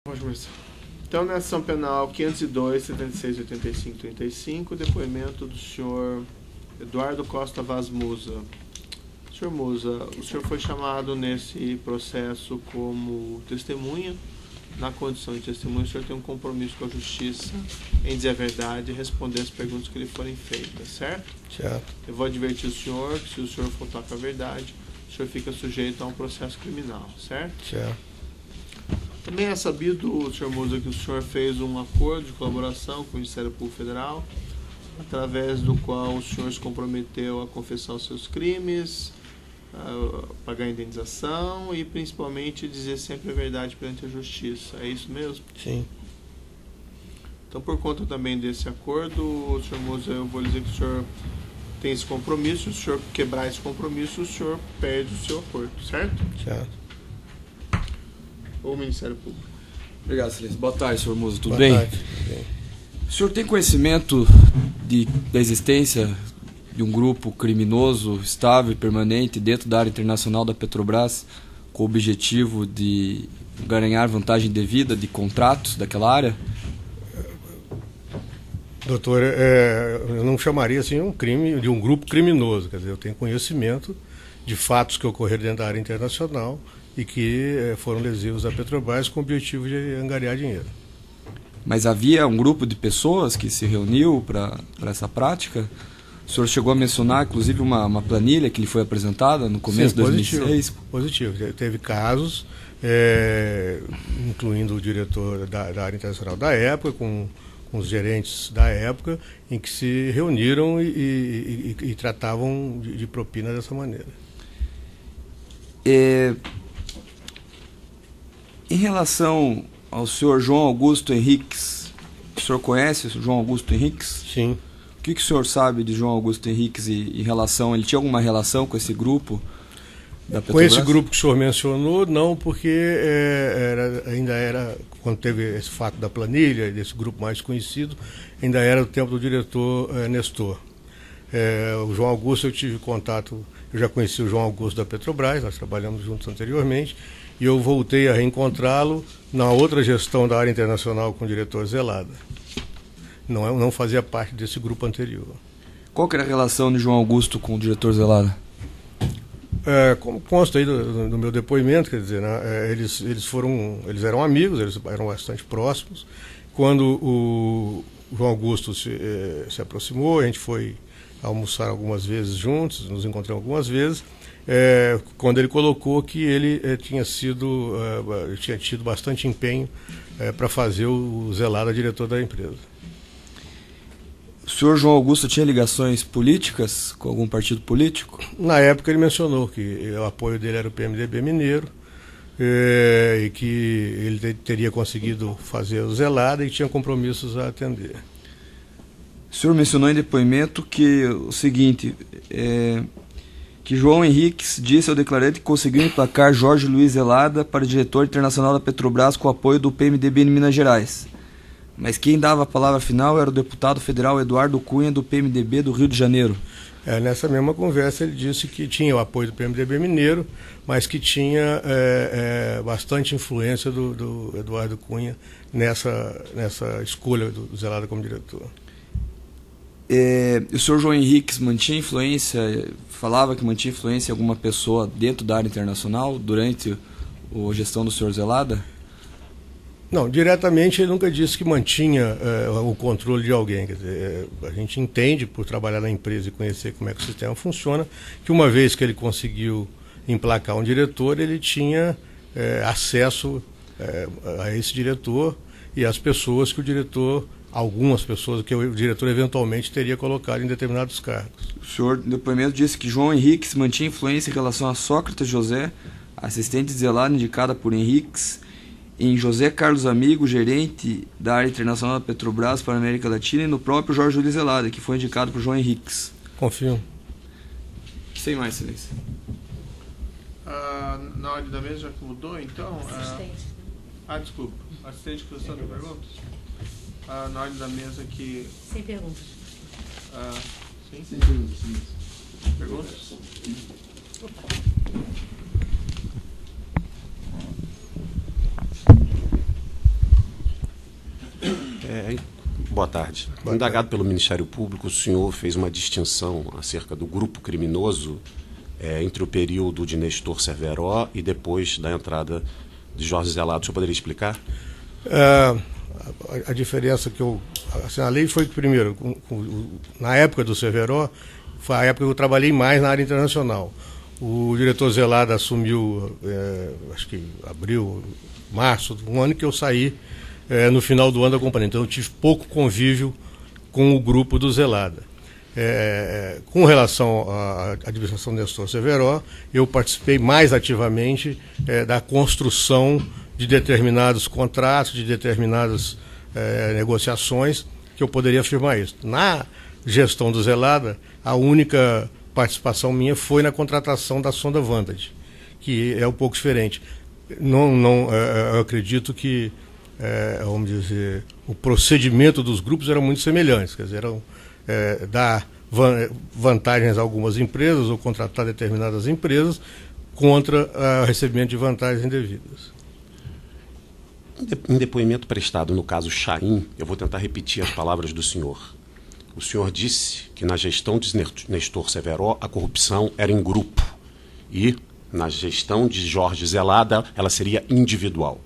Pode começar. Então, nessa ação penal 502, 76, 85, 35, depoimento do senhor Eduardo Costa Vaz Musa. Senhor Musa, o senhor foi chamado nesse processo como testemunha. Na condição de testemunha, o senhor tem um compromisso com a justiça em dizer a verdade e responder as perguntas que lhe forem feitas, certo? Certo. Eu vou advertir o senhor que se o senhor faltar com a verdade, o senhor fica sujeito a um processo criminal, certo? Certo. Também é sabido, senhor Musa, que o senhor fez um acordo de colaboração com o Ministério Público Federal, através do qual o senhor se comprometeu a confessar os seus crimes, a pagar a indenização e principalmente dizer sempre a verdade perante a justiça. É isso mesmo? Sim. Então, por conta também desse acordo, senhor Musa, eu vou dizer que o senhor tem esse compromisso. Se o senhor quebrar esse compromisso, o senhor perde o seu acordo, certo? Certo. Ou o Ministério Público. Obrigado, Silêncio. Boa tarde, senhor Musa. Tudo Boa bem? tarde. Bem. O senhor tem conhecimento da existência de um grupo criminoso estável e permanente dentro da área internacional da Petrobras com o objetivo de ganhar vantagem devida de contratos daquela área? Doutor, eu não chamaria assim um crime de um grupo criminoso. Quer dizer, eu tenho conhecimento de fatos que ocorreram dentro da área internacional e que foram lesivos à Petrobras com o objetivo de angariar dinheiro. Mas havia um grupo de pessoas que se reuniu para essa prática? O senhor chegou a mencionar, inclusive, uma planilha que lhe foi apresentada no começo de 2006? Positivo. Teve casos, incluindo o diretor da área internacional da época, com os gerentes da época, em que se reuniram e tratavam de propina dessa maneira. Em relação ao senhor João Augusto Henriques, o senhor conhece o João Augusto Henriques? Sim. O que o senhor sabe de João Augusto Henriques em relação... Ele tinha alguma relação com esse grupo da Petrobras? Com esse grupo que o senhor mencionou, não, porque ainda era, quando teve esse fato da planilha, desse grupo mais conhecido, ainda era o tempo do diretor Nestor. O João Augusto, eu tive contato, eu já conheci o João Augusto da Petrobras, nós trabalhamos juntos anteriormente, e eu voltei a reencontrá-lo na outra gestão da área internacional com o diretor Zelada. Não fazia parte desse grupo anterior. Qual que era a relação de João Augusto com o diretor Zelada? Como consta aí do meu depoimento, quer dizer, né, eles eram amigos, eles eram bastante próximos. Quando o João Augusto se aproximou, a gente foi almoçar algumas vezes juntos, nos encontramos algumas vezes, quando ele colocou que ele tinha tido bastante empenho para fazer o Zelada diretor da empresa. O senhor João Augusto tinha ligações políticas com algum partido político? Na época ele mencionou que o apoio dele era o PMDB mineiro, e que ele teria conseguido fazer o Zelada e tinha compromissos a atender. O senhor mencionou em depoimento que o seguinte, que João Henriques disse ao declarante que conseguiu emplacar Jorge Luiz Zelada para diretor internacional da Petrobras com o apoio do PMDB em Minas Gerais. Mas quem dava a palavra final era o deputado federal Eduardo Cunha, do PMDB do Rio de Janeiro. Nessa mesma conversa ele disse que tinha o apoio do PMDB mineiro, mas que tinha bastante influência do Eduardo Cunha nessa escolha do Zelada como diretor. O senhor João Henriques mantinha influência, falava que mantinha influência em alguma pessoa dentro da área internacional durante a gestão do senhor Zelada? Não, diretamente ele nunca disse que mantinha o controle de alguém. Quer dizer, a gente entende, por trabalhar na empresa e conhecer como é que o sistema funciona, que uma vez que ele conseguiu emplacar um diretor, ele tinha acesso a esse diretor e às pessoas que o diretor, algumas pessoas que o diretor eventualmente teria colocado em determinados cargos. O senhor, no depoimento, disse que João Henriques mantinha influência em relação a Sócrates José, assistente de Zelada indicada por Henriques, em José Carlos Amigo, gerente da área internacional da Petrobras para a América Latina, e no próprio Jorge Luiz Zelada, que foi indicado por João Henriques. Confio. Sem mais, silêncio. Na ordem da mesa já que mudou, então... Assistente. Desculpa. Assistente que está dando perguntas? Na ordem da mesa que... Sem perguntas. Sim? Sem perguntas, sim. Perguntas? boa tarde. Indagado pelo Ministério Público, o senhor fez uma distinção acerca do grupo criminoso entre o período de Nestor Cerveró e depois da entrada de Jorge Zelado. O senhor poderia explicar? A diferença que eu assinalei foi que, primeiro, na época do Cerveró, foi a época que eu trabalhei mais na área internacional. O diretor Zelada assumiu, acho que abril, março, um ano que eu saí no final do ano da companhia. Então eu tive pouco convívio com o grupo do Zelada. Com relação à administração do Nestor Cerveró, eu participei mais ativamente da construção de determinados contratos, de determinadas negociações, que eu poderia afirmar isso. Na gestão do Zelada, a única participação minha foi na contratação da sonda Vantage, que é um pouco diferente. Eu acredito que, vamos dizer, o procedimento dos grupos era muito semelhante, quer dizer, eram dar vantagens a algumas empresas ou contratar determinadas empresas contra o recebimento de vantagens indevidas. Em depoimento prestado no caso Chaim, eu vou tentar repetir as palavras do senhor. O senhor disse que na gestão de Nestor Cerveró a corrupção era em grupo e na gestão de Jorge Zelada ela seria individual.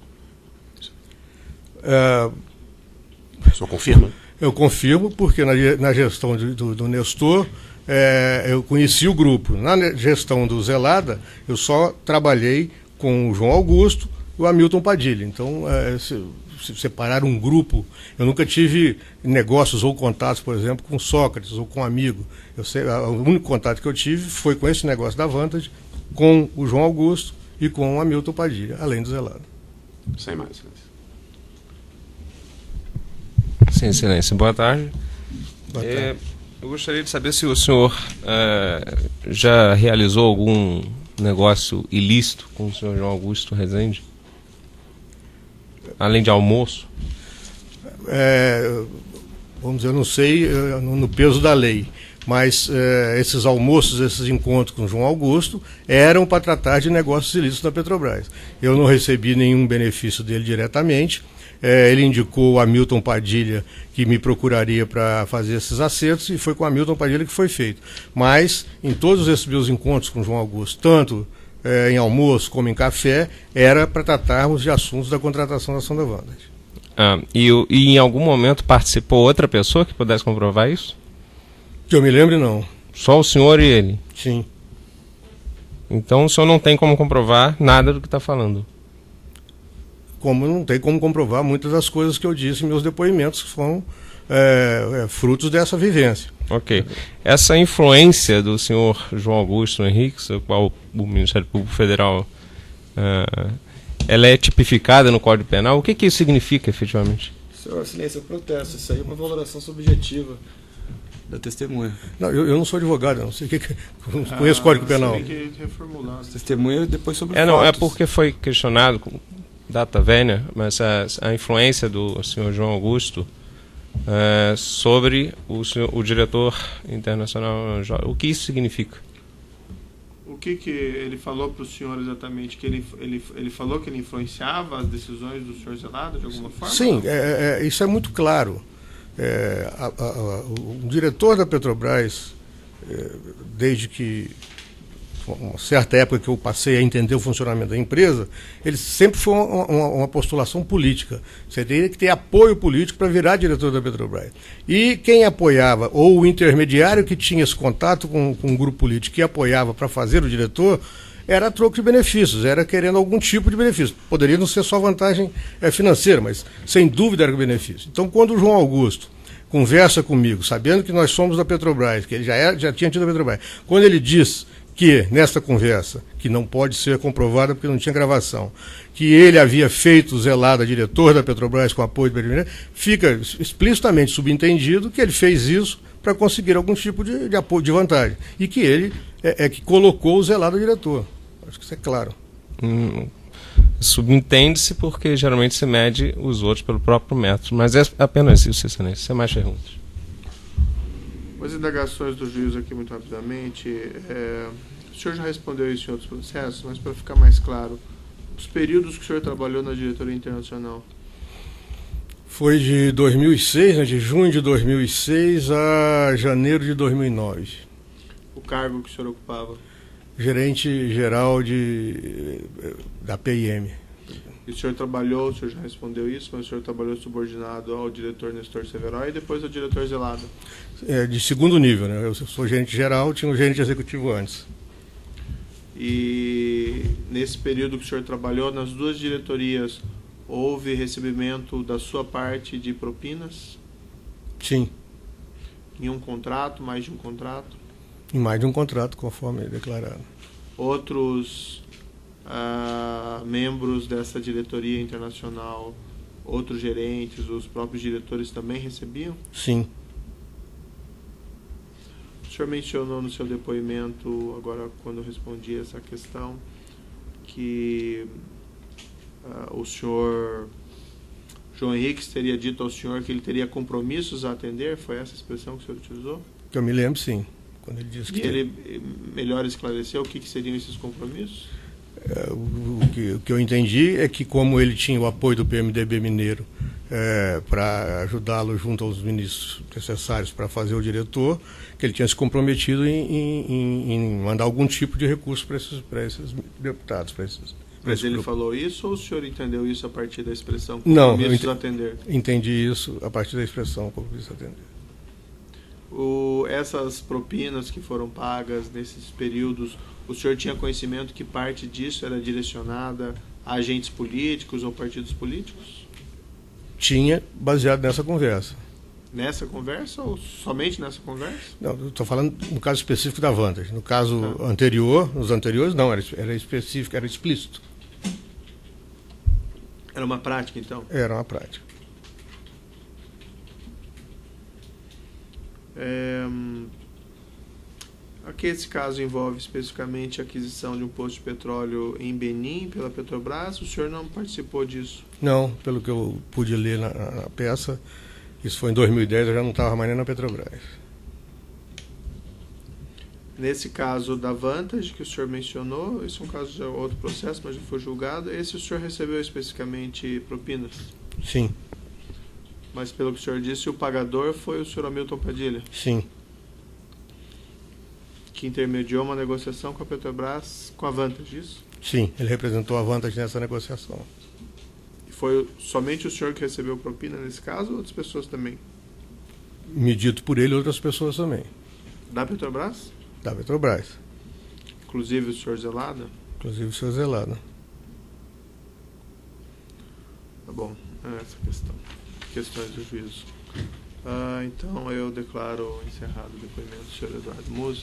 O senhor confirma? Eu confirmo, porque na gestão do Nestor eu conheci o grupo. Na gestão do Zelada eu só trabalhei com o João Augusto e o Hamilton Padilha. Então, se separar um grupo, eu nunca tive negócios ou contatos, por exemplo, com Sócrates ou com um amigo. O único contato que eu tive foi com esse negócio da Vantage, com o João Augusto e com o Hamilton Padilha, além do Zelada. Sem mais, excelência. Sim, excelência. Boa tarde. Boa tarde. Eu gostaria de saber se o senhor já realizou algum negócio ilícito com o senhor João Augusto Rezende? Além de almoço? Vamos dizer, eu não sei no peso da lei, mas esses almoços, esses encontros com o João Augusto eram para tratar de negócios ilícitos da Petrobras. Eu não recebi nenhum benefício dele diretamente. Ele indicou o Hamilton Padilha que me procuraria para fazer esses acertos e foi com o Hamilton Padilha que foi feito. Mas em todos esses meus encontros com o João Augusto, tanto em almoço como em café, era para tratarmos de assuntos da contratação da sonda Vantage. E em algum momento participou outra pessoa que pudesse comprovar isso? Que eu me lembre, não. Só o senhor e ele? Sim. Então o senhor não tem como comprovar nada do que está falando? Como não tem como comprovar muitas das coisas que eu disse em meus depoimentos, que foram frutos dessa vivência. Ok. Essa influência do senhor João Augusto Henriques, o qual o Ministério Público Federal ela é tipificada no Código Penal, o que isso significa efetivamente? Senhor, excelência, eu protesto. Isso aí é uma valoração subjetiva da testemunha. Não, eu não sou advogado, não sei não conheço o Código Penal. Tem que reformular. Testemunha depois sobre não, fatos. porque foi questionado com data vénia, mas a influência do senhor João Augusto sobre o diretor internacional. O que isso significa? O que ele falou para o senhor exatamente? Que ele falou que ele influenciava as decisões do senhor Zelada de alguma forma? Sim, isso é muito claro. O diretor da Petrobras, desde que uma certa época que eu passei a entender o funcionamento da empresa, ele sempre foi uma postulação política. Você teria que ter apoio político para virar diretor da Petrobras. E quem apoiava, ou o intermediário que tinha esse contato com um grupo político que apoiava para fazer o diretor, era a troco de benefícios, era querendo algum tipo de benefício. Poderia não ser só vantagem financeira, mas sem dúvida era benefício. Então, quando o João Augusto conversa comigo, sabendo que nós somos da Petrobras, que ele já tinha tido a Petrobras, quando ele diz que, nesta conversa, que não pode ser comprovada porque não tinha gravação, que ele havia feito Zelada diretor da Petrobras com apoio do Petrobras, fica explicitamente subentendido que ele fez isso para conseguir algum tipo de apoio, de vantagem. E que ele que colocou o Zelada diretor. Acho que isso é claro. Subentende-se porque geralmente se mede os outros pelo próprio método. Mas é apenas isso, excelência. Sem mais perguntas. As indagações do juiz aqui, muito rapidamente. O senhor já respondeu isso em outros processos, mas para ficar mais claro, os períodos que o senhor trabalhou na diretoria internacional? Foi de 2006, né, de junho de 2006 a janeiro de 2009. O cargo que o senhor ocupava? Gerente geral da PIM. E o senhor trabalhou, o senhor já respondeu isso, mas o senhor trabalhou subordinado ao diretor Nestor Severo e depois ao diretor Zelada? De segundo nível, né? Eu sou gerente geral, tinha um gerente executivo antes. E nesse período que o senhor trabalhou, nas duas diretorias, houve recebimento da sua parte de propinas? Sim. Em um contrato, mais de um contrato? Em mais de um contrato, conforme declarado. Outros membros dessa diretoria internacional, outros gerentes, os próprios diretores também recebiam? Sim. O senhor mencionou no seu depoimento, agora quando eu respondi essa questão, que o senhor João Henrique teria dito ao senhor que ele teria compromissos a atender, foi essa expressão que o senhor utilizou? Que eu me lembro, sim. Quando ele disse que ele melhor esclareceu o que seriam esses compromissos? O que eu entendi é que, como ele tinha o apoio do PMDB Mineiro para ajudá-lo junto aos ministros necessários para fazer o diretor, que ele tinha se comprometido em mandar algum tipo de recurso para esses deputados. Mas ele falou isso ou o senhor entendeu isso a partir da expressão compromissos a atender? Entendi isso a partir da expressão compromissos a atender. Essas propinas que foram pagas nesses períodos, o senhor tinha conhecimento que parte disso era direcionada a agentes políticos ou partidos políticos? Tinha, baseado nessa conversa. Nessa conversa ou somente nessa conversa? Não, estou falando no caso específico da Vantage. No caso anterior, nos anteriores, não, era específico, era explícito. Era uma prática, então? Era uma prática. Aqui esse caso envolve especificamente a aquisição de um posto de petróleo em Benim pela Petrobras. O senhor não participou disso? Não, pelo que eu pude ler na peça, isso foi em 2010, eu já não estava mais nem na Petrobras. Nesse caso da Vantage, que o senhor mencionou, esse é um caso de outro processo, mas já foi julgado, esse o senhor recebeu especificamente propinas? Sim. Mas pelo que o senhor disse, o pagador foi o senhor Hamilton Padilha? Sim. Que intermediou uma negociação com a Petrobras, com a Vantage, isso? Sim, ele representou a Vantage nessa negociação. E foi somente o senhor que recebeu propina nesse caso ou outras pessoas também? Medido por ele, outras pessoas também. Da Petrobras? Da Petrobras. Inclusive o senhor Zelada? Inclusive o senhor Zelada. Tá bom, é essa questão. Questões do juízo. Então eu declaro encerrado o depoimento do senhor Eduardo Musa.